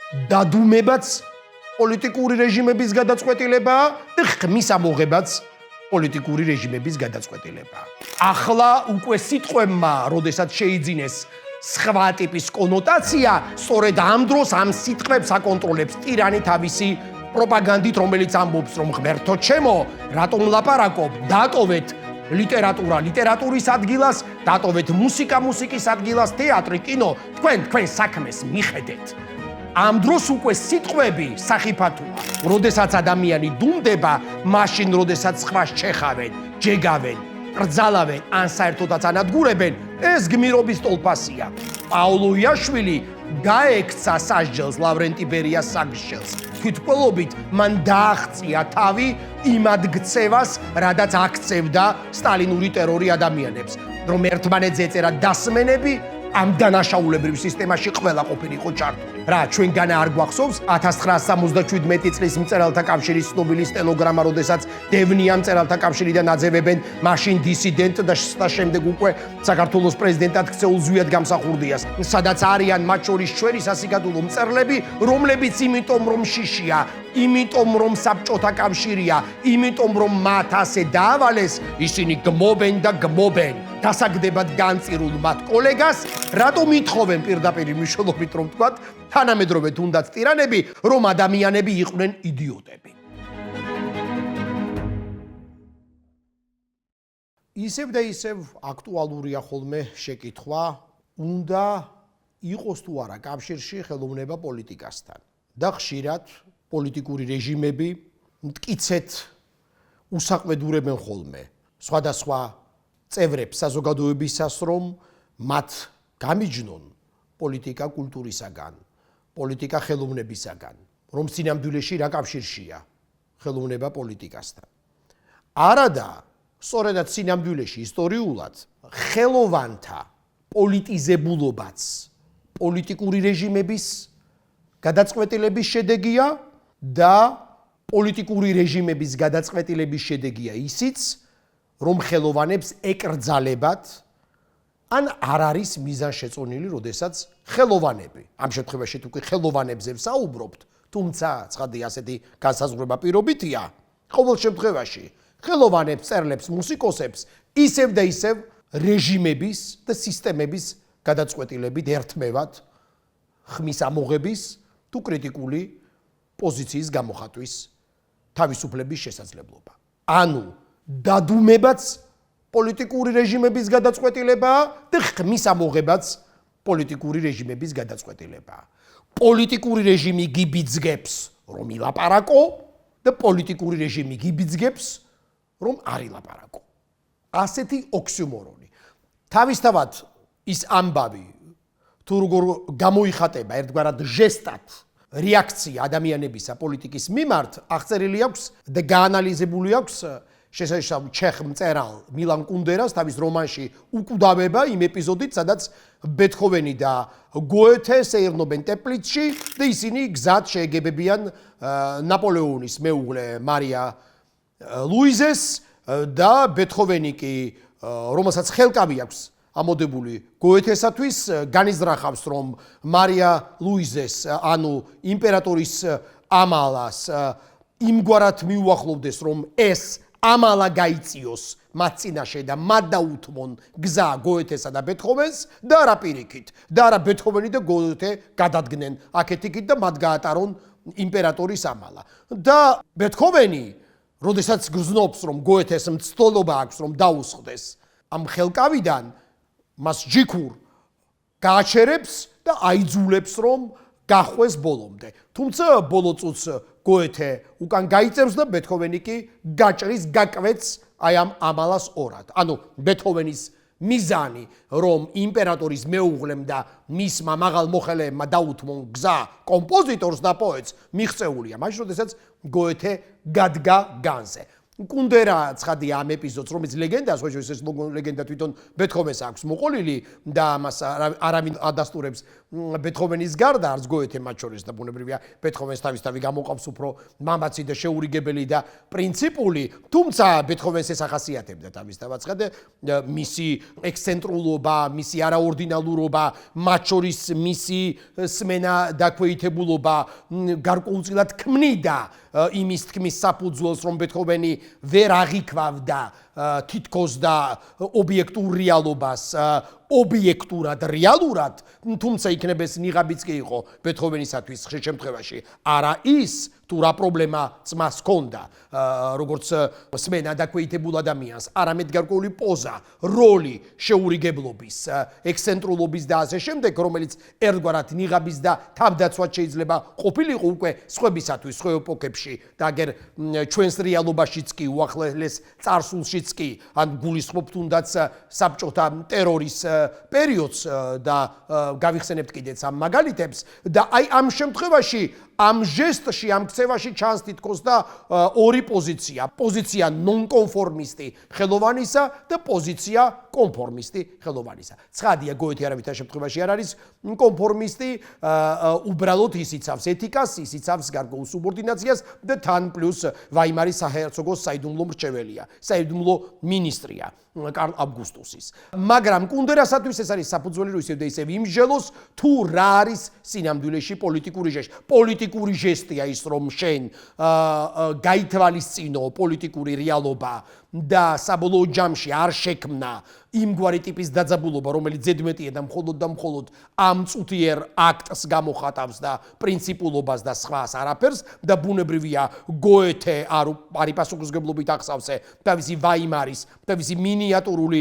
დადუმებაც პოლიტიკური რეჟიმების გადაწყვეტილებაა და ხმის ამოღებაც პოლიტიკური რეჟიმების გადაწყვეტილებაა. ახლა უკვე სიტყვებმა, როდესაც შეიძინეს სხვა ტიპის კონოტაცია, სწორედ ამ დროს ამ სიტყვებს აკონტროლებს ტირანი თავისი პროპაგანდით, რომელიც ამბობს, რომ ღმერთო ჩემო, რატომ ლაპარაკობ, დატოვეთ ლიტერატურა ლიტერატურის ადგილას, დატოვეთ მუსიკა მუსიკის ადგილას, თეატრი, კინო, თქვენ საქმეს მიხედეთ. ამ დროს უკვე სიტყვები სახიფათოა. როდესაც ადამიანი დუმდება, მაშინ როდესაც სხვას ჩეხავენ, ჯეგავენ, კრძალავენ, ან საერთოდაც ანადგურებენ, ეს გმირობის ტოლფასია. პაოლო იაშვილი გაექცა სასჯელს ლავრენტი ბერიას საგშელს. თვითმკვლელობით მან დააღწია თავი იმ ადგცევას, რადაც აქცევდა სტალინური ტერორი ადამიანებს, რომ ერთმანეთზე ეწერა დასმენები, ამ დანაშაულებრივ სისტემაში ყველა ყოფილიყო ჩართული. რა, ჩვენგან არ გვახსოვს 1977 წლის მწერალთა კავშირის ცნობილი სტენოგრამა, როდესაც დევნია მწერალთა კავშირიდან აძევებენ მაშინ დისიდენტ და შემდეგ უკვე საქართველოს პრეზიდენტად ქცეულ ზვიად გამსახურდიას, სადაც არიან მათ შორის ჩვენი სასიკადულო მწერლები, რომლებიც იმიტომ რომ შიშია, იმიტომ რომ საბჭოთა კავშირია, იმიტომ რომ მათ ასე დაავალეს, ისინი გმობენ და გმობენ. დასაგდებად განწირულ მათ კოლეგას, რატომ ითხოვენ პირდაპირ მნიშვნელობით რომ თქვათ, თანამედროვე თუნდაც ტირანები, რომ ადამიანები იყვნენ იდიოტები. ისევ და ისევ აქტუალურია ხოლმე შეკითხვა, უნდა იყოს თუ არა კავშირში ხელოვნება პოლიტიკასთან. და ხშირად პოლიტიკური რეჟიმები მტკიცედ უსაყვედურებენ ხოლმე სხვადასხვა წევრებს საზოგადოებისას, რომ მათ გამიჯნონ პოლიტიკა კულტურისაგან, პოლიტიკა ხელოვნებისაგან, რომ სინამდვილეში რა კავშირშია ხელოვნება პოლიტიკასთან. არადა, სწორედაც სინამდვილეში ისტორიულად ხელოვანთა პოლიტიზებულობაც პოლიტიკური რეჟიმების გადაწყვეტილების შედეგია და პოლიტიკური რეჟიმების გადაწყვეტილების შედეგია ისიც, რომ ხელოვანებს ეკრძალებათ ან არ არის მიზანშეწონილი, როდესაც ხელოვანები, ამ შემთხვევაში თუ კი ხელოვანებზე ვსაუბრობთ, თუმცა ცხადია ასეთი განსაზღვრება პირობითია, ყოველ შემთხვევაში ხელოვანებს, მწერლებს, მუსიკოსებს ისევ და ისევ რეჟიმების და სისტემების გადაწყვეტილებით ერთმევათ ხმის ამოღების თუ კრიტიკული პოზიციის გამოხატვის თავისუფლების შესაძლებლობა. ანუ დადუმებაც პოლიტიკური რეჟიმების გადაწყვეტილებაა და ხმის ამოღებაც პოლიტიკური რეჟიმების გადაწყვეტილებაა. პოლიტიკური რეჟიმი გიბიძგებს, რომ ილაპარაკო და პოლიტიკური რეჟიმი გიბიძგებს, რომ არ ილაპარაკო. ასეთი ოქსიმორონი. თავისთავად ის ამბავი თუ როგორ გამოიხატება ერთგვარად ჟესტად რეაქცია ადამიანებისა პოლიტიკის მიმართ, აღწერილი აქვს და გაანალიზებული აქვს შესაძლოა ჩეხ მწერალ მილან კუნდერას თავის რომანში უკვდავება იმ ეპიზოდით, სადაც ბეთჰოვენი და გოეთე სეირნობენ ტეპლიცში და ისინი გზად შეეგებებიან ნაპოლეონის მეუღლე მარია ლუიზეს და ბეთჰოვენი კი, რომელსაც ხელკავი აქვს ამოდებული გოეთესათვის, განიზრახავს, რომ მარია ლუიზეს, ანუ იმპერატორის ამალას იმგვარად მიუახლოვდეს, რომ ეს ამალა გაიწიოს მათ წინაშე და მათ დაუთმონ გზა გოეთესა და ბეთჰოვენს და არა პირიქით და არა ბეთჰოვენი და გოეთე გადადგნენ აქეთ-იქით და მათ გაატარონ იმპერატორის ამალა. და ბეთჰოვენი, როდესაც გრძნობს, რომ გოეთეს მცდელობა აქვს, რომ დაუსხდეს ამ ხელკავიდან, მას ჯიქურ გააჩერებს და აიძულებს, რომ გახვეს ბოლომდე. თუმცა ბოლო წუთს გოეთე უკან გაიწევს და ბეთჰოვენი კი გაჭრის, გაკვეთს აი ამ ამალას ორად. ანუ ბეთჰოვენის მიზანი, რომ იმპერატორის მეუღლემ და მისმა მაღალ მოხელეებმა დაუთმონ გზა კომპოზიტორს და პოეტს, მიღწეულია მაშინ, როდესაც გოეთე გადგა განზე. კუნდერა ცხადია ამ ეპიზოდს, რომელიც ლეგენდას, ხო ეს ლეგენდა თვითონ ბეთჰოვენს აქვს მოყოლილი და ამას არავინ ადასტურებს ბეთჰოვენის გარდა არც გოეთე მათ შორის და ბუნებრივია ბეთჰოვენს თავისთავად გამოყავს უფრო მამაცი და შეურიგებელი და პრინციპული, თუმცა ბეთჰოვენს ეს ახასიათებდა თავისთავად მისი ექსცენტრულობა, მისი არაორდინალურობა, მათ შორის მისი სმენა დაქვეითებულობა გარკვეულწილად ქმნიდა იმის თქმის საფუძველს, რომ ბეთჰოვენი ვერ აღიქვავდა თითქოს და ობიექტურ რეალობას ობიექტურად რეალურად, თუმცა იქნებ ეს ნიღაბიც კი იყო ბეთჰოვენისათვის ხშირ შემთხვევაში არა ის თუ რა პრობლემა წმას ჰქონდა როგორც სმენა დაქვეითებულ ადამიანს, არამედ გარკვეული პოზა, როლი შეურიგებლობის, ექსცენტრულობის და ასე შემდეგ, რომელიც ერთგვარად ნიღაბის და თავდაცვად შეიძლება ყოფილიყო უკვე სხვებისათვის, სხვა ეპოქებში და აგერ ჩვენს რეალობაშიც კი, უახლეს წარსულშიც კი, ან გულისხმობ თუნდაც საბჭოთა ტერორის პერიოდს და გავიხსენებთ კიდეც ამ მაგალითებს და აი ამ შემთხვევაში ამ ჟესტში, ამ ქცევაში ჩანს თითქოს და ორი პოზიცია. პოზიცია ნონკონფორმისტი ხელოვანისა და პოზიცია კონფორმისტი ხელოვანისა. ცხადია, გოეთე არავითარ შემთხვევაში არ არის კონფორმისტი, უბრალოდ ის იცავს ეთიკას, ის იცავს გარკვეულ სუბორდინაციას და თან პლუს ვაიმარის საჰერცოგოს საიდუმლო მრჩეველია, საიდუმლო მინისტრია. კარლ ავგუსტუსის. მაგრამ კუნდერასათვის ეს არის საფუძველი, რომ ისევ და ისევ იმჟელოს თუ რა არის სინამდვილეში პოლიტიკური ჟესტი. პოლიტიკური ჟესტია ის, რომ შენ გაითვალისწინო პოლიტიკური რეალობა და საბოლოო ჯამში არ შექმნა იმგვარი ტიპის დაძაბულობა, რომელიც ზედმეტია და მხოლოდ ამ წუთიერ აქტს გამოხატავს და პრინციპულობას და სხვას არაფერს და ბუნებრივია გოეთე არის პასუხისმგებლობით ახსავსე თავისი ვაიმარის, თავისი მინიატურული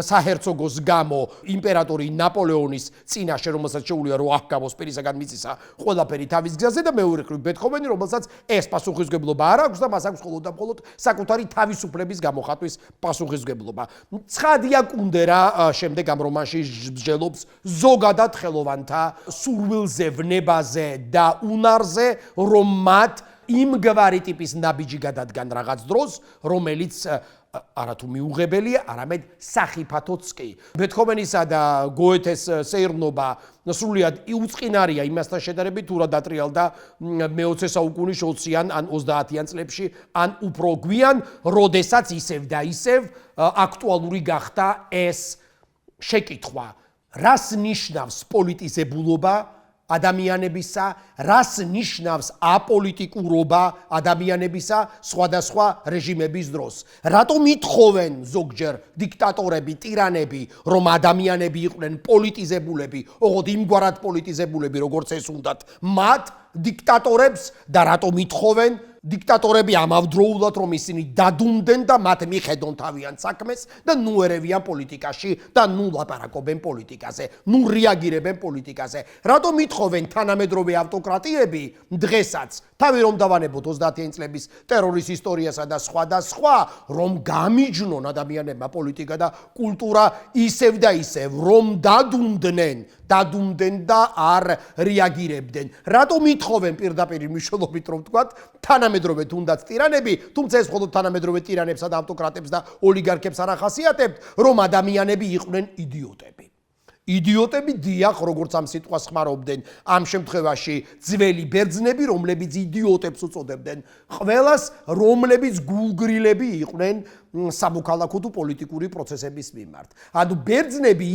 საჰერცოგოს გამო იმპერატორი ნაპოლეონის წინაშე, რომელსაც შეუძლია რომ აღგავოს პირისაგან მიწისა ყველაფერი თავის გზაზე და მეორე მხრივ ბეთჰოვენი, რომელსაც ეს პასუხისმგებლობა არ აქვს და მას აქვს მხოლოდ საკუთარი თავისუფლების გამოხატვის პასუხისმგებლობა. ცხადია კუნდერა შემდეგ ამ რომანში მსჯელობს ზოგადად ხელოვანთა სურვილზე, ვნებაზე და უნარზე, რომ მათ იმგვარი ტიპის ნაბიჯი გადადგან რაღაც დროს, რომელიც არათუ მიუღებელია, არამედ სახიფათოც კი. ბეთჰოვენისა და გოეთეს სეირნობა სრულიად უწყინარია იმასთან შედარებით, თუ რა დატრიალდა მე-20 საუკუნის 20-იან ან 30-იან წლებში, ან უფრო გვიან, როდესაც ისევ და ისევ აქტუალური გახდა ეს შეკითხვა, რას ნიშნავს პოლიტიზებულობა ადამიანებისა, რას ნიშნავს აპოლიტიკურობა ადამიანებისა სხვადასხვა რეჟიმების დროს. რატომ ითხოვენ ზოგჯერ დიქტატორები, ტირანები, რომ ადამიანები იყვნენ პოლიტიზებულები, ოღონდ იმგვარად პოლიტიზებულები, როგორც ეს უნდათ მათ დიქტატორებს და რატომ ითხოვენ დიქტატორები ამავდროულად, რომ ისინი დადუმდნენ და მათ მიხედონ თავიანთ საქმეს და ნუ ერევიან პოლიტიკაში და ნუ ლაპარაკობენ პოლიტიკაზე, ნუ რეაგირებენ პოლიტიკაზე. რატომ ითხოვენ თანამედროვე ავტოკრატიები დღესაც, თავი რომ დავანებოთ 30-იან წლების ტერორის ისტორიასა და სხვა, რომ გამიჯნონ ადამიანებმა პოლიტიკა და კულტურა ისევ და ისევ, რომ დადუმდნენ და არ რეაგირებდნენ. რატომ ითხოვენ პირდაპირ მნიშვნელობით, რომ ვთქვათ, თანამედროვე თუნდაც ტირანები, თუმცა ეს მხოლოდ თანამედროვე ტირანებსა და ავტოკრატებს და ოლიგარქებს არ ახასიათებთ, რომ ადამიანები იყვნენ იდიოტები. იდიოტები დიახ, როგორც ამ სიტყვას ხმარობდნენ ამ შემთხვევაში ძველი ბერძნები, რომლებიც იდიოტებს უწოდებდნენ ყველას, რომლებიც გულგრილები იყვნენ სამოქალაქო თუ პოლიტიკური პროცესების მიმართ. ანუ ბერძნები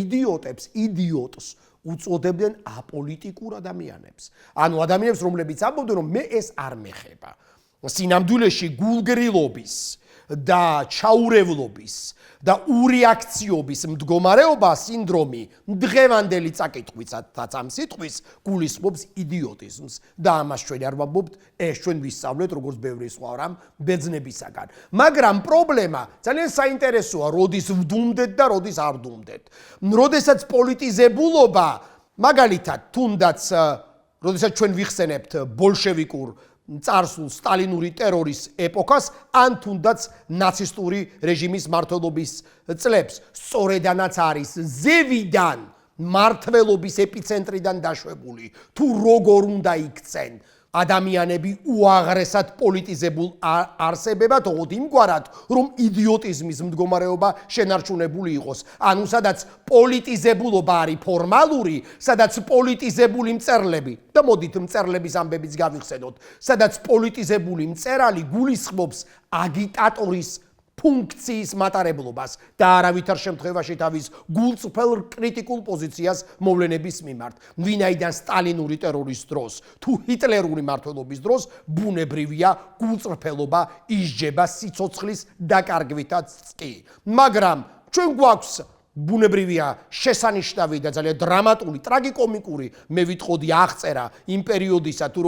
იდიოტს უწოდებდნენ აპოლიტიკურ ადამიანებს. ანუ ადამიანებს, რომლებიც ამბობდნენ, რომ მე ეს არ მეხება. სინამდვილეში გულგრილობის და ჩაურევლობის და ურეაქციობის მდგომარეობა, სინდრომი, დღევანდელი წაკითხვიცაც ამ სიტყვის გულისხმობს იდიოტიზმს და ამას ჩვენ არ ვამბობთ, ეს ჩვენ ვისწავლეთ როგორც ბევრი სხვა რამ ბერძნებისაგან. მაგრამ პრობლემა ძალიან საინტერესოა, როდის ვდუმდეთ და როდის არ ვდუმდეთ. როდესაც პოლიტიზებულობა, მაგალითად, თუნდაც როდესაც ჩვენ ვიხსენებთ ბოლშევიკურ წარსულ სტალინური ტერორის ეპოქას, ან თუნდაც ნაცისტური რეჟიმის მმართველობის წლებს, სწორედანაც არის ზევიდან მართლობის ეპიცენტრიდან დაშვებული, თუ როგორ უნდა იქცენ ადამიანები უაღრესად პოლიტიზებულ არსებებად, ოღონდ იმგვარად, რომ იდიოტიზმის მდგომარეობა შენარჩუნებული იყოს. ანუ სადაც პოლიტიზებულობა არის ფორმალური, სადაც პოლიტიზებული მწერლები და მოდით მწერლების ამბებიც გავიხსენოთ, სადაც პოლიტიზებული მწერალი გულისხმობს აგიტატორის ფუნქციის მატარებლობას და არავითარ შემთხვევაში თავის გულწრფელ კრიტიკულ პოზიციას მოვლენების მიმართ. ვინაიდან სტალინური ტერორის დროს თუ ჰიტლერული მმართველობის დროს ბუნებრივია გულწრფელობა ისჯება სიცოცხლის დაკარგვითაც კი. მაგრამ ჩვენ გვაქვს ბუნებრივია შესანიშნავი და ძალიან დრამატული, ტრაგიკომიკური, მე ვიტყოდი აღწერა იმ პერიოდისა თუ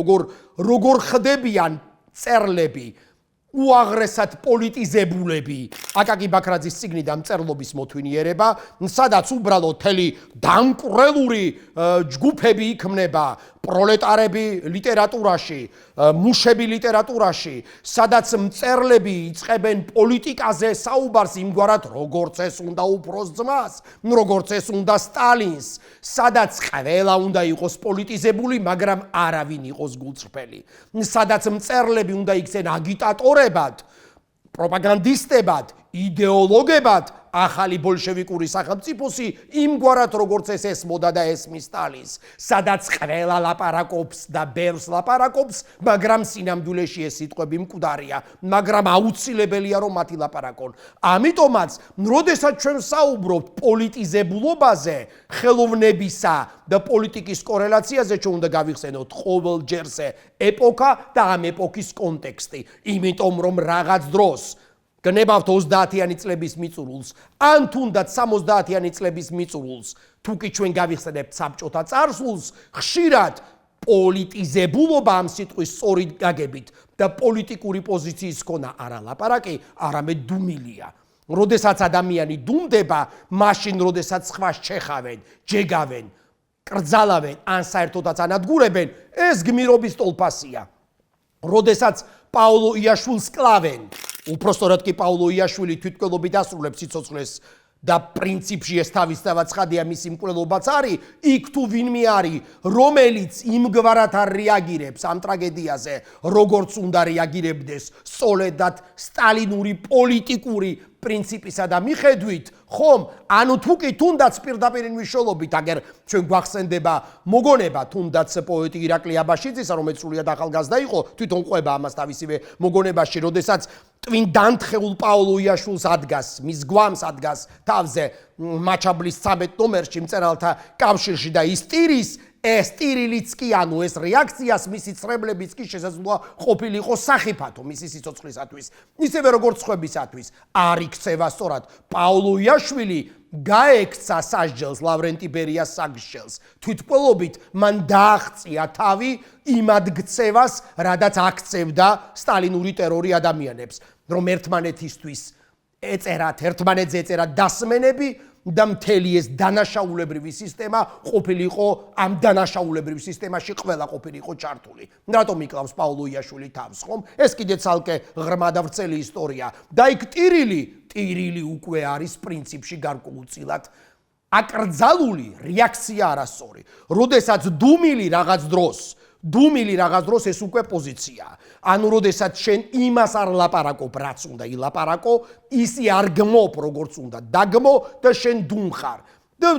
როგორ ხდებიან მწერლები უაღრესად პოლიტიზებულები აკაკი ბაქრაძის წიგნიდან მწერლობის მოთვინიერება, სადაც უბრალოდ მთელი დამკვრელური ჯგუფები იქმნება, პროლეტარები ლიტერატურაში, მუშები ლიტერატურაში, სადაც მწერლები იწყებენ პოლიტიკაზე საუბარს იმგვარად, როგორც ეს უნდა უფროს ძმას, როგორც ეს უნდა სტალინს, სადაც ყველა უნდა იყოს პოლიტიზებული, მაგრამ არავინ იყოს გულწრფელი, სადაც მწერლები უნდა იქცენ აგიტატორებად, პროპაგანდისტებად, იდეოლოგებად, ახალი ბოლშევიკური სახელმწიფოსი იმგვარად როგორც ეს ესმოდა და ესმის სტალინს, სადაც ყველა ლაპარაკობს და ბევრს ლაპარაკობს, მაგრამ სინამდვილეში ეს სიტყვები მკვდარია, მაგრამ აუცილებელია რომ მათი ლაპარაკონ. ამიტომაც, როდესაც ჩვენ საუბრობთ პოლიტიზებულობაზე, ხელოვნებისა და პოლიტიკის კორელაციაზე, ჩვენ უნდა გავიხსენოთ ყოველ ჯერზე ეპოქა და ამ ეპოქის კონტექსტი, იმიტომ რომ რაღაც დროს გნებავთ 30-იანი წლების მიწურულს, ან თუნდაც 70-იანი წლების მიწურულს, თუ კი ჩვენ გავიხსენებთ საბჭოთა წარსულს, ხშირად პოლიტიზებულობა ამ სიტყვის სწორი გაგებით და პოლიტიკური პოზიციის ქონა არა ლაპარაკი, არამედ დუმილია. როდესაც ადამიანი დუმდება, მაშინ როდესაც სხვას ჩეხავენ, ჯეგავენ, კრძალავენ, ან საერთოდაც ანადგურებენ, ეს გმირობის ტოლფასია. როდესაც პაოლო იაშვილს კლავენ, უпростоრად კი პაოლო იაშვილი თვითმკვლელობით ასრულებს სიცოცხლეს და პრინციპში ეს თავისთავად ცხადია მისი მკვლელობაც არის, იქ თუ ვინმე არის, რომელიც იმგვარად არ რეაგირებს ამ ტრაგედიაზე, როგორც უნდა რეაგირებდეს სწორედად სტალინური პოლიტიკური პრინციპისა და მიხედვით, ხომ, ანუ თუ კი თუნდაც პირდაპირ მნიშვნელობით, აგერ ჩვენ გვახსენდება მოგონება თუნდაც პოეტი ირაკლი აბაშიძისა, რომელიც სრულიად ახალგაზრდა იყო, თვითონ ყვება ამას თავისივე მოგონებაში, როდესაც ტვინ დანთხეულ პაოლო იაშვილს ადგას, მის გვამს ადგას თავზე მაჩაბლის 13 ნომერში მწერალთა კავშირში და ის ტირის, ეს ტირილიც კი, ანუ ეს რეაქციას მისი ცრებლებიც კი შესაძლოა ყოფილიყო სახიფათო მისი სიცოცხლისათვის, ისევე როგორც სხვებისათვის. არ იქცევა სწორად პაოლო იაშვილი გაექცა სასჯელს ლავრენტი ბერიას საგშელს. თვითმკვლელობით მან დააღწია თავი იმ ადგცევას, რადაც აქცევდა სტალინური ტერორი ადამიანებს, რომ ერთმანეთისთვის ეწერათ, ერთმანეთზე ეწერათ დასმენები და მთელი ეს დანაშაულებრივი სისტემა ყოფილიყო ამ დანაშაულებრივ სისტემაში ყველა ყოფილიყო ჩართული. რატომ იკლავს პაოლო იაშვილი თავს, ხომ? ეს კიდე ცალკე ღრმა და ვრცელი ისტორია. და იქ ტირილი უკვე არის პრინციპში გარკვეულწილად აკრძალული რეაქცია არასწორი. როდესაც დუმილი რაღაც დროს ეს უკვე პოზიციაა. ანუ როდესაც შენ იმას არ ლაპარაკობ, რაც უნდა ილაპარაკო, ისი არ გმობ, როგორც უნდა დაგმო და შენ დუმხარ. და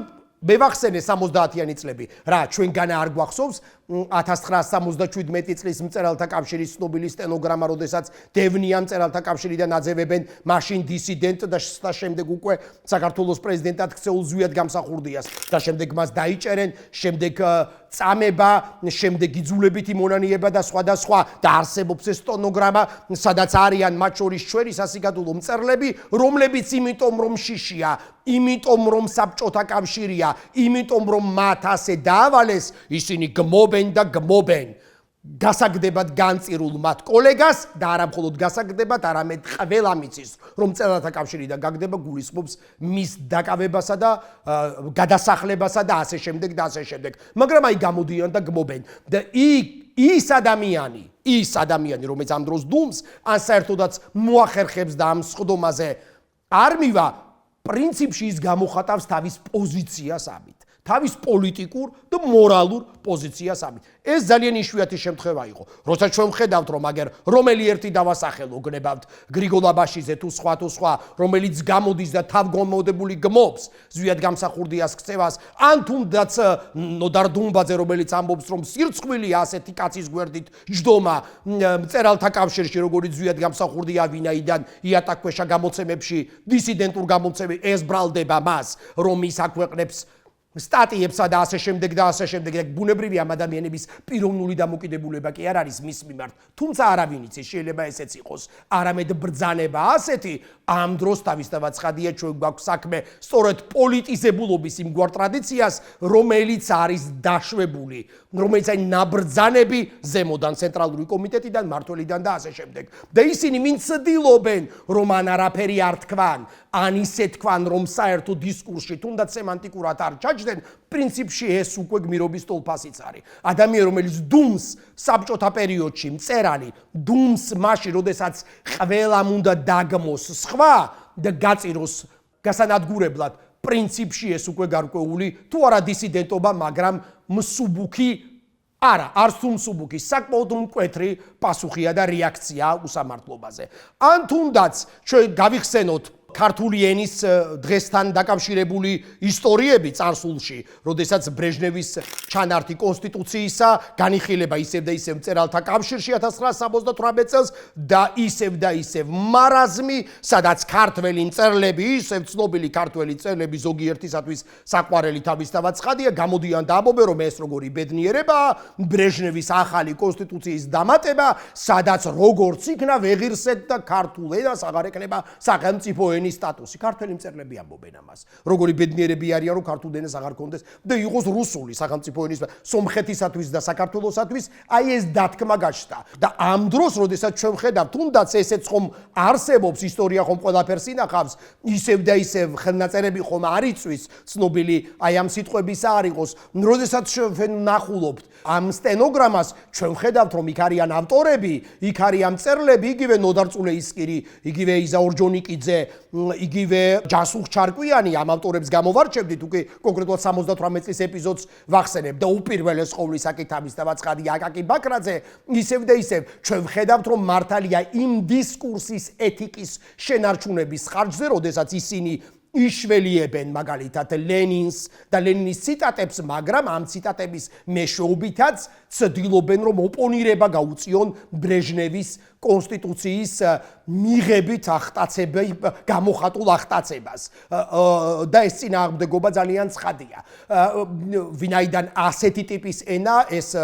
მე ვახსენე 70-იანი წლები, რა, ჩვენგანა არ გვახსოვს 1977 წლის მწერალთა კავშირის ცნობილი სტენოგრამა, როდესაც დევნია მწერალთა კავშირიდან აძევებენ მაშინ დისიდენტ და შემდეგ უკვე საქართველოს პრეზიდენტად ქცეულ ზვიად გამსახურდიას და შემდეგ მას დაიჭერენ, შემდეგ წამება, შემდეგ იძულებითი მონანიება და სხვა და სხვა და არსებობს ეს სტენოგრამა, სადაც არიან მათ შორის ჩვენი სასიკადულო მწერლები, რომლებიც იმიტომ რომ შიშია, იმიტომ რომ საბჭოთა კავშირია, იმიტომ რომ მათ ასე დაავალეს, ისინი გმობენ და გმობენ. გასაგდებად განწირულ მათ კოლეგას და არა მხოლოდ გასაგდებად, არამედ ყველა მიცის, რომ მწერალთა კავშირიდან გაგდება გულისხმობს მის დაკავებასა და გადასახლებასა და ასე შემდეგ და ასე შემდეგ. მაგრამ აი გამოდიან და გმობენ. და ის ადამიანი, რომელიც ამ დროს დუმს, ან საერთოდაც მოახერხებს და ამ სხდომაზე არ მივა, პრინციპში ის გამოხატავს თავის პოზიციას ამით. თავის პოლიტიკურ და მორალურ პოზიციას ამით. ეს ძალიან იშვიათი შემთხვევა იყო. როცა ჩვენ ვხედავთ, რომ აგერ რომელი ერთი დავასახელო, გნებავთ გრიგოლ აბაშიძე თუ სხვა, რომელიც გამოდის და თავგამოდებული გმობს ზვიად გამსახურდიას ქცევას, ან თუნდაც ნოდარ დუმბაძე, რომელიც ამბობს, რომ სირცხვილია ასეთი კაცის გვერდით ჯდომა მწერალთა კავშირში, როგორც ზვიად გამსახურდია, ვინაიდან იატაკქვეშა გამოცემებში დისიდენტურ გამოცემებში ეს ბრალდება მას, რომ ის აქვეყნებს სტატიებსა და ასე შემდეგ და ბუნებრივი ამ ადამიანების პიროვნული დამოკიდებულება კი არ არის მის მიმართ, თუმცა არავინ იცის, შეიძლება ესეც იყოს არამედ ბრძანება ასეთი, ამ დროს თავისთავად ცხადია ჩვენ გვაქვს საქმე სწორედ პოლიტიზებულობის იმგვარ ტრადიციას, რომელიც არის დაშვებული, რომელიც არის ნაბრძანები ზემოდან ცენტრალური კომიტეტიდან, მმართველიდან და ასე შემდეგ. და ისინი ვინც ცდილობენ, რომ ან არაფერი არ თქვან, ან ისე თქვან, რომ საერთო დისკურსში თუნდაც სემანტიკურად არ ჩაჯდენ, პრინციპში ეს უკვე გმირობის სტოლფასიც არის. ადამიანი, რომელიც დუმს საბჭოთა პერიოდში, მწერალი, დუმს მაშინ, როდესაც ყველამ უნდა დაგმოს სხვა და გაწიროს გასანადგურებლად, პრინციპში ეს უკვე გარკვეული თუ არა დისიდენტობა, მაგრამ მსუბუქი არა, არც თუ მსუბუქი, საკმაოდ მკვეთრი პასუხია და რეაქცია უსამართლობაზე. ან თუნდაც ჩვენ გავიხსენოთ ქართული ენის დღესთან დაკავშირებული ისტორიები წარსულში, როდესაც ბრეჟნევის ჩანართი კონსტიტუციისა განიხილება ისევ და ისევ მწერალთა კავშირში 1978 წელს და ისევ მარაზმი, სადაც ქართველი მწერლები, ისევ ცნობილი ქართველი მწერლები ზოგიერთისათვის საყვარელი თავისთავად ცხადია, გამოდიან და ამბობენ, რომ ეს როგორი ბედნიერებაა, ბრეჟნევის ახალი კონსტიტუციის დამატება, სადაც როგორც იქნა ვეღირსეთ და ქართულ ენას აღარ ეკნება სახელმწიფო სტატუსი. ქართველი მწერლები ამბობენ ამას. როგორი ბედნიერები არიან, რომ ქართულ ენას აღარ კონდეს და იყოს რუსული სახელმწიფო ენის სომხეთისათვის და საქართველოსათვის, აი ეს დათქმა გაჩნდა. და ამ დროს, როდესაც ჩვენ ვხედავთ, თუნდაც ესეც ხომ არსებობს, ისტორია ხომ ყველაფერს ინახავს, ისევ და ისევ ხელნაწერები ხომ არ იწვის, ცნობილი აი ამ სიტყვებისა არ იყოს. როდესაც ჩვენ ნახულობთ ამ სტენოგრამას, ჩვენ ვხედავთ, რომ იქ არიან ავტორები, იქ არიან მწერლები, იგივე ნოდარ წულეისკირი, იგივე იზაურ ჯონიკიძე, იგივე ჯასუხ ჩარკვიანი, ამ ავტორებს გამოვარჩევდით, უკვე კონკრეტულად 78 წლის ეპიზოდს ვახსენებ და უპირველეს ყოვლისა კი თავისთავად ცხადია აკაკი ბაქრაძე, ისევ და ისევ ჩვენ ვხედავთ, რომ მართალია იმ დისკურსის ეთიკის შენარჩუნების ხარჯზე, როდესაც ისინი იშველიებენ მაგალითად ლენინს და ლენინის ციტატებს, მაგრამ ამ ციტატების მეშვეობითაც ცდილობენ, რომ ოპონირება გაუწიონ ბრეჟნევის კონსტიტუციის მიღებით გამოხატულ ახტაცებას. და ეს წინააღმდეგობა ძალიან ცხადია. ვინაიდან ასეთი ტიპის ენა ეს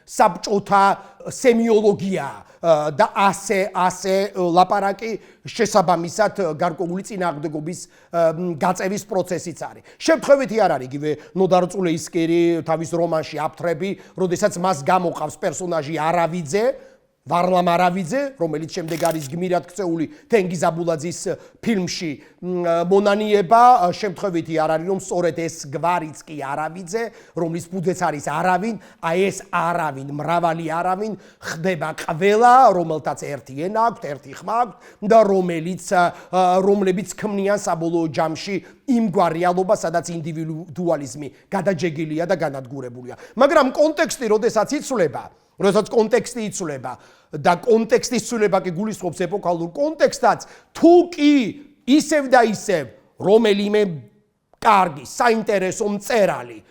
საბჭოთა სემიოლოგია და ასე ლაპარაკი შესაბამისად გარკვეული წინააღმდეგობის გაწევის პროცესიც არის. შემთხვევითი არ არის იგივე ნოდარ წულეისკირი თავის რომანში აფთრები, როდესაც მას გამოყავს პერსონაჟი არავიძე, ვარლამ არავიძე, რომელიც შემდეგ არის გმირად ქცეული თენგიზ აბულაძის ფილმში მონანიება, შემთხვევითი არ არის, რომ სწორედ ეს გვარიც კი არავიძე, რომლის ბუდეც არის არავინ, აი ეს არავინ, მრავალი არავინ ხდება ყველა, რომელთაც ერთი ენა აქვთ, ერთი ხმა აქვთ და რომლებიც ქმნიან საბოლოო ჯამში იმგვარ რეალობას, სადაც ინდივიდუალიზმი გადაჯეგილია და განადგურებულია. მაგრამ კონტექსტი, როდესაც იცვლება და კონტექსტის ცვლილება კი გულისხმობს ეპოქალურ კონტექსტსაც, თუ კი ისევ და ისევ რომელიმე კარგი, საინტერესო მწერალი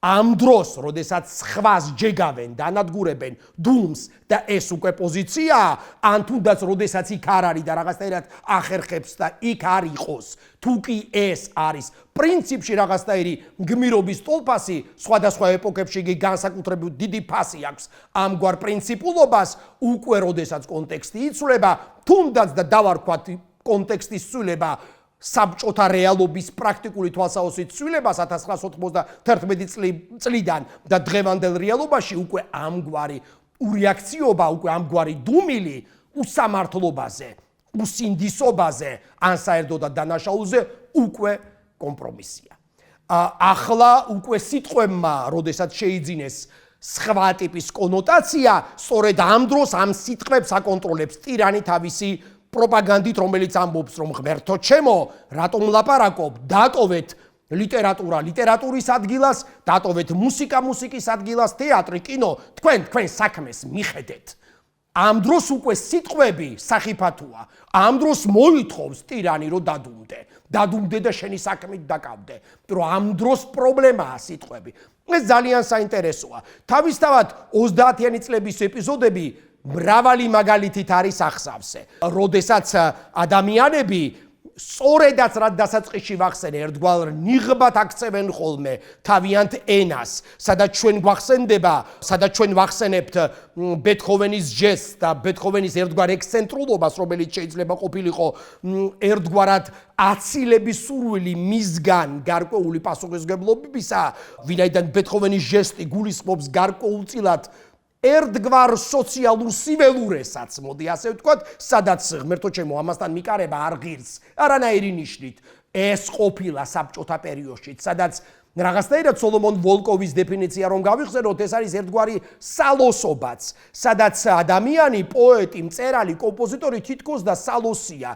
ამ დროს, როდესაც სხვას ჯეგავენ და ანადგურებენ დუმს და ეს უკვე პოზიციაა, ან თუნდაც როდესაც იქ არ არის და რაღაცნაირად ახერხებს და იქ არ იყოს, თუ კი ეს არის პრინციპში რაღაცნაირი გმირობის სტოლფასი, სხვადასხვა ეპოქებში იგი განსაკუთრებით დიდი ფასი აქვს ამგვარ პრინციპულობას, უკვე როდესაც კონტექსტი იცვლება, თუნდაც და დავარქვათ კონტექსტის ცვლილება საბჭოთა რეალობის პრაქტიკული თვალსაჩინო ცვლილებას 1991 წლიდან და დღევანდელ რეალობაში უკვე ამგვარი ურეაქციობა, უკვე ამგვარი დუმილი უსამართლობაზე, უსინდისობაზე, ან საერთოდ დანაშაულზე უკვე კომპრომისია. ახლა უკვე სიტყვებმა, როდესაც შეიძინეს სხვა ტიპის კონოტაცია, სწორედ ამ დროს ამ სიტყვებს აკონტროლებს ტირანი თავისი პროპაგანდით, რომელიც ამბობს, რომ ღმერთო ჩემო, რატომ ლაპარაკობ, დატოვეთ ლიტერატურა ლიტერატურის ადგილას, დატოვეთ მუსიკა მუსიკის ადგილას, თეატრი, კინო, თქვენ საქმეს მიხედეთ. ამ დროს უკვე სიტყვები სახიფათოა. ამ დროს მოითხოვს ტირანი რომ დადუმდე და შენი საქმით დაკავდე. რომ ამ დროს პრობლემაა სიტყვები. ეს ძალიან საინტერესოა. თავისთავად 30-იანი წლების ეპიზოდები მრავალი მაგალითით არის ახსავსე. როდესაც ადამიანები სწორედაც რაც დასაწყისში ვახსენე, ერთგვარ ნიღბად აქცევენ ხოლმე თავიანთ ენას, სადაც ჩვენ ვახსენებთ ბეთჰოვენის ჯესტს და ბეთჰოვენის ერთგვარ ექსცენტრულობას, რომელიც შეიძლება ყოფილიყო ერთგვარად აცილების სურვილი მისგან გარკვეული პასუხისმგებლობისა, ვინაიდან ბეთჰოვენის ჯესტი გულისხმობს გარკვეულწილად ერთგვარ სოციალურ სიველურესაც, მოდი ასე ვთქვათ, სადაც ღმერთო ჩემო ამასთან მიკარება არ ღირს, არანაირი ნიშნით. ეს ყოფილა საბჭოთა პერიოდში, სადაც რაღაცნაირად სოლომონ ვოლკოვის დეფინიცია რომ გავიხსენოთ, ეს არის ერთგვარი სალოსობაც, სადაც ადამიანი, პოეტი, მწერალი, კომპოზიტორი თითქოს და სალოსია,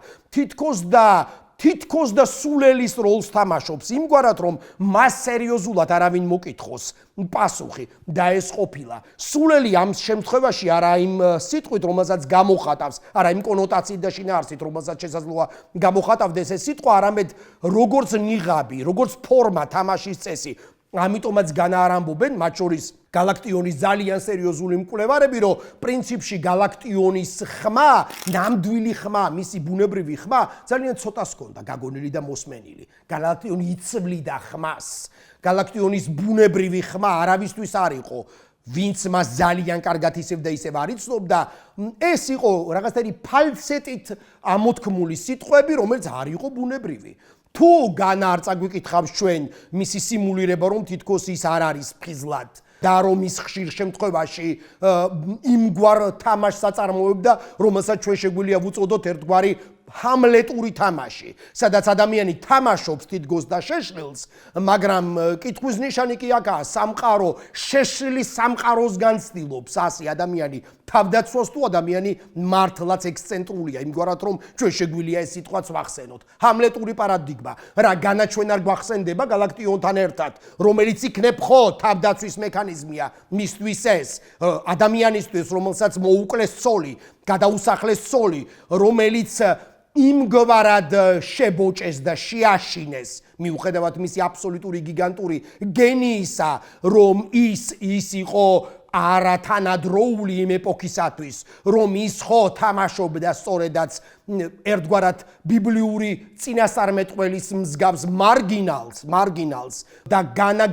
თითქოს და სულელის როლს თამაშობს, იმგვარად რომ მას სერიოზულად არავინ მოკითხოს პასუხი და ეს ყოფილა. სულელი ამ შემთხვევაში არა იმ სიტყვით, რომელსაც გამოხატავს, არა იმ კონოტაციით და შინაარსით, რომელსაც შესაძლოა გამოხატავდეს ეს სიტყვა, არამედ როგორც ნიღაბი, როგორც ფორმა, თამაშის წესი. ამიტომაც განაარამბობენ მათ შორის გალაქტიონის ძალიან სერიოზული მკვლევარები, რომ პრინციპში გალაქტიონის ხმა, ნამდვილი ხმა, მისი ბუნებრივი ხმა ძალიან ცოტას ჰქონდა გაგონილი და მოსმენილი. გალაქტიონი იცვლიდა ხმას. გალაქტიონის ბუნებრივი ხმა არავისთვის არ იყო, ვინც მას ძალიან კარგად ისევ და ისევ არ იცნობდა. ეს იყო რაღაცნაირი ფალცეტით ამოთქმული სიტყვები, რომელიც არ იყო ბუნებრივი. თუ განარწა გვიკითხავს ჩვენ მისი სიმულირება, რომ თითქოს ის არ არის ფხიზლად და რომ ის ხშირ შემთხვევაში იმგვარ თამაშს აწარმოებდა, რომელსაც ჩვენ შეგვიძლია ვუწოდოთ ერთგვარი ჰამლეტური თამაში, სადაც ადამიანი თამაშობს თითქოს და შეშლილს, მაგრამ კითხვის ნიშანი კი აქაა, სამყარო შეშლის სამყაროსგან ცდილობს ასე ადამიანი თავდაცვას თუ ადამიანი მართლაც ექსცენტრულია, იმგვარად რომ ჩვენ შეგვიძლია ეს სიტყვაც ვახსენოთ. ჰამლეტური პარადიგმა, რა განაჩვენ არ გვახსენდება გალაქტიონთან ერთად, რომელიც იქნებ ხო თავდაცვის მექანიზმია მისთვის ეს ადამიანისთვის, რომელსაც მოუკლეს ცოლი, გადაუსახლეს ცოლი, რომელიც იმგვარად შებოჭეს და შეაშინეს მიუხედავად მისი აბსოლუტური გიგანტური გენიისა, რომ ის იყო არათანადროული იმ ეპოქისათვის, რომ ის ხო თამაშობდა სწორედაც ერთგვარად ბიბლიური წინასწარმეტყველის მსგავს მარგინალს და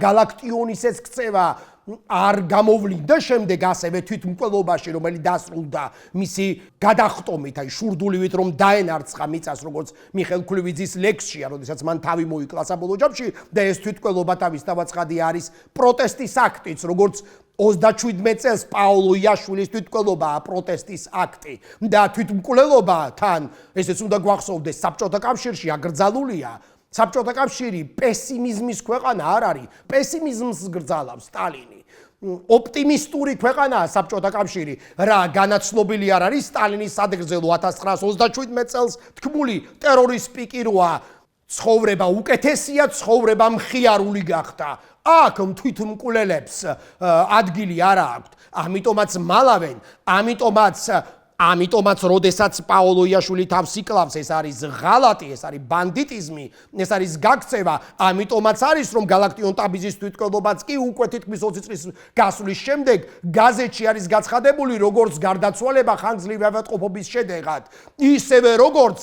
გალაქტიონის ეს ქცევა არ გამოვლინდა შემდეგ ასევე თვითმკვლელობაში, რომელიც დასრულდა მისი გადახტომით, აი შურდულივით რომ დაენარცხა მიწას, როგორც მიხეილ ქლუვიძის ლექსშია, როდესაც მან თავი მოიკლა საბოლოო ჯამში და ეს თვითმკვლელობა თავისთავად ცხადი არის პროტესტის აქტიც, როგორც 37 წელს პაოლო იაშვილის თვითმკვლელობაა პროტესტის აქტი და თვითმკვლელობათან, ესეც უნდა გვახსოვდეს, საბჭოთა კავშირში აკრძალულია. საბჭოთა კავშირი პესიმიზმის ქვეყანა არ არის, პესიმიზმს გრძალავს სტალინი. ოპტიმისტური ქვეყანაა საბჭოთა კავშირი, რა განაცნობილი არ არის სტალინის სადგრძელო 1937 წელს თქმული ტერორის პიკი როა ცხოვრება უკეთესია, ცხოვრება მხიარული გახდა. აქ თვითმკვლელებს ადგილი არ აქვთ, ამიტომაც მალავენ, ამიტომაც როდესაც პაოლო იაშვილი თავს იკლავს, ეს არის ღალატი, ეს არის ბანდიტიზმი, ეს არის გაქცევა, ამიტომაც არის რომ გალაქტიონ ტაბიძის თვითმკვლელობაც კი უკვე თითქმის 20 წლის გასვლის შემდეგ გაზეთში არის გაცხადებული როგორც გარდაცვალება ხანგრძლივი ავადმყოფობის შედეგად, ისევე როგორც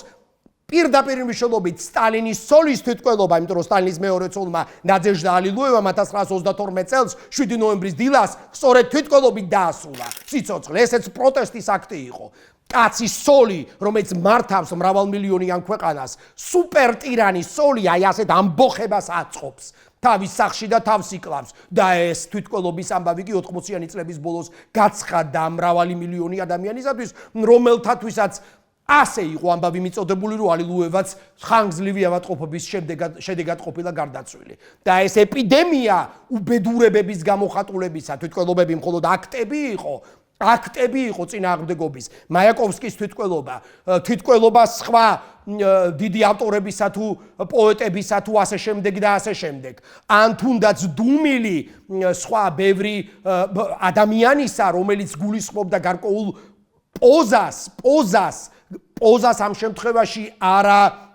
პირდაპირ მნიშვნელობით სტალინის ცოლის თვითმკვლელობა, იმიტომ რომ სტალინის მეორე ცოლმა ნადეჟდა ალილუევამ 1932 წელს 7 ნოემბრის დილას სწორედ თვითმკვლელობით დაასრულა სიცოცხლე. ესეც პროტესტის აქტი იყო. კაცის ცოლი, რომელიც მართავს მრავალმილიონიან ქვეყანას, სუპერტირანის ცოლი, აი ასეთ ამბოხებას აწყობს თავის სახში და თავს იკლავს და ეს თვითმკვლელობის ამბავი კი 80-იანი წლების ბოლოს გაცხადდა მრავალი მილიონი ადამიანისათვის, რომელთათვისაც ასე იყო ამბავი მიწოდებული, რომ ალილუევაც ხანგრძლივი ავადმყოფობის შედეგად ყოფილა გარდაცვლილი. და ეს ეპიდემია უბედურებების გამოხატულებისა, თვითმკვლელობები მხოლოდ აქტები იყო, აქტები იყო წინააღმდეგობის, მაიაკოვსკის თვითკველობა სხვა დიდი ავტორებისა თუ პოეტებისა თუ ასე შემდეგ და ასე შემდეგ. ან თუნდაც დუმილი სხვა ბევრი ადამიანისა, რომელიც გულისხმობდა გარკვეულ პოზას ამ შემთხვევაში არა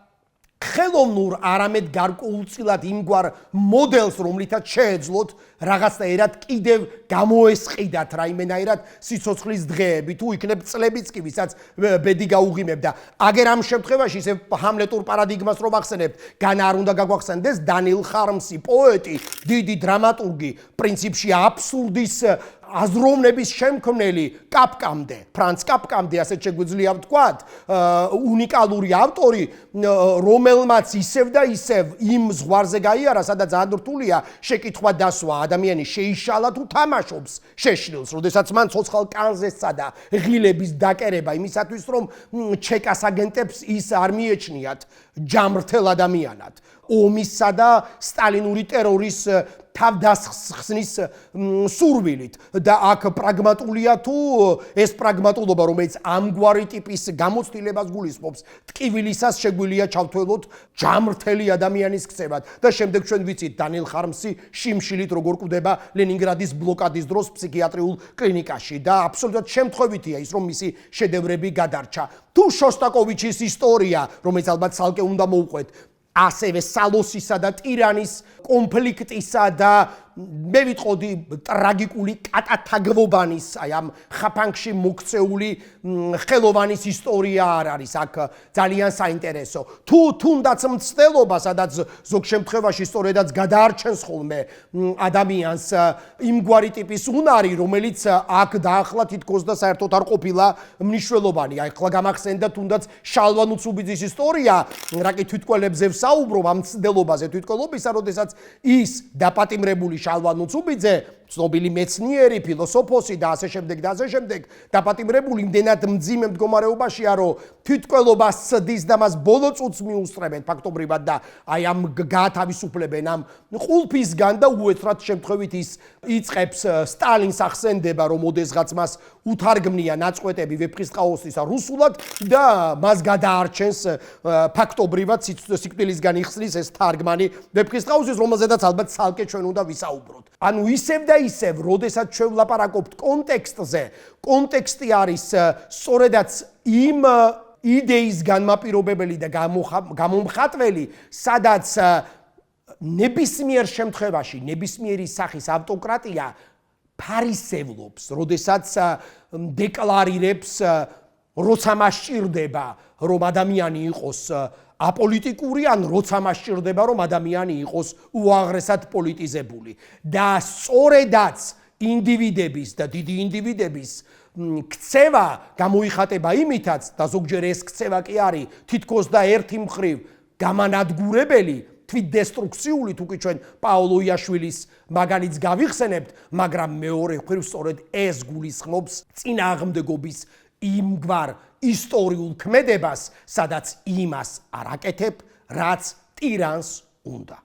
ხელოვნურ, არამედ გარკვეულწილად იმგვარ მოდელს, რომლითაც შეეძლოთ რაღაცნაირად კიდევ გამოესყიდათ რაიმენაირად სიცოცხლის დღეები, თუ იქნებ წლებიც კი, ვისაც ბედი გაუღიმებდა. აგერ ამ შემთხვევაში ისე ჰამლეტურ პარადიგმას რომ ახსენებთ, განა არ უნდა გაგვახსენდეს დანიელ ხარმსი, პოეტი, დიდი დრამატურგი, პრინციპში აბსურდის აზროვნების შემქმნელი კაფკამდე, ფრანც კაფკამდე, ასეთ შეგვიძლია ვთქვათ, უნიკალური ავტორი, რომელმაც ისევ და ისევ იმ ზღვარზე გაიარა, სადაც ძალიან რთულია შეკითხვა დასვა, ადამიანი შეიშალა თუ თამაშობს შეშლილს, როდესაც მან ცოცხალ კანზე სცადა ღილების დაკერება იმისათვის, რომ ჩეკას აგენტებს ის არ მიეჩნიათ ჯამრთელ ადამიანად. ომისა და სტალინური ტერორის თავდასხსნის სურვილით და აქ პრაგმატულია თუ ეს პრაგმატულობა, რომელიც ამგვარი ტიპის გამოცდილებას გულისხმობს, ტკივილისას შეგვიძლია ჩავთვალოთ ჯამრთელი ადამიანის ქცევად და შემდეგ ჩვენ ვიცით დანიელ ხარმსი შიმშილით როგორ კვდება ლენინგრადის ბლოკადის დროს ფსიქიატრიულ კლინიკაში და აბსოლუტურად შემთხვევითია ის, რომ მისი შედევრები გადარჩა. თუ შოსტაკოვიჩის ისტორია, რომელიც ალბათ ცალკე უნდა მოუყვეთ, ასევე სალოსისა და ტირანის კონფლიქტისა და მე ვიტყოდი ტრაგიკული კატათაგვობანის, აი ამ ხაფანგში მოქცეული ხელოვანის ისტორია არ არის აქ ძალიან საინტერესო. თუ თუნდაც მცდელობა, სადაც ზოგ შემთხვევაში სწორედაც გადაარჩენს ხოლმე ადამიანს იმგვარი ტიპის უნარი, რომელიც აქ დაახლა თითქოს და საერთოდ არ ყოფილა მნიშვნელოვანი. აი ახლა გამახსენდა თუნდაც შალვა ნუცუბიძის ისტორია, რა კი თვითკველებზე ვსაუბრობ ამ მცდელობაზე თვითკველობისა, როდესაც ის დაპატიმრებული შალვა ნუცუბიძე, ცნობილი მეცნიერი, ფილოსოფოსი და ასე შემდეგ და ასე შემდეგ, დაპატიმრებული იმდენად მძიმე მდგომარეობაშია, რომ თვითკველობას სცდის და მას ბოლო წუთს მიუსწრებენ ფაქტობრივად და აი ამ გაათავისუფლებენ ამ ყულფისგან და უეცრად შემთხვევით ის იწყებს სტალინს ახსენდება, რომ ოდესღაც მას უთარგმნია ნაწყვეტები ვეფხისტყაოსნისა რუსულად და მას გადაარჩენს ფაქტობრივად სიკვდილისგან იხსნის ეს თარგმანი ვეფხისტყაოსის, რომელზედაც ალბათ ცალკე ჩვენ უნდა ვისაუბროთ. ანუ ისევ და ისევ, როდესაც ჩვენ ვლაპარაკობთ კონტექსტზე, კონტექსტი არის სწორედაც იმ იდეის განმაპირობებელი და გამომხატველი, სადაც ნებისმიერ შემთხვევაში, ნებისმიერი სახის ავტოკრატია ფარისევლობს, როდესაც დეკლარირებს, როცა მას სჭირდება, რომ ადამიანი იყოს აპოლიტიკური, ან როცა მას სჭირდება, რომ ადამიანი იყოს უაღრესად პოლიტიზებული. და სწორედაც ინდივიდების და დიდი ინდივიდების ქცევა გამოიხატება იმითაც და ზოგჯერ ეს ქცევა კი არის თითქოს და ერთი მხრივ გამანადგურებელი, თვითდესტრუქციული, თუ კი ჩვენ პაოლო იაშვილის მაგალითს გავიხსენებთ, მაგრამ მეორე მხრივ სწორედ ეს გულისხმობს წინააღმდეგობის იმგვარ ისტორიულ ქმედებას, სადაც იმას არ აკეთებ, რაც ტირანს უნდა.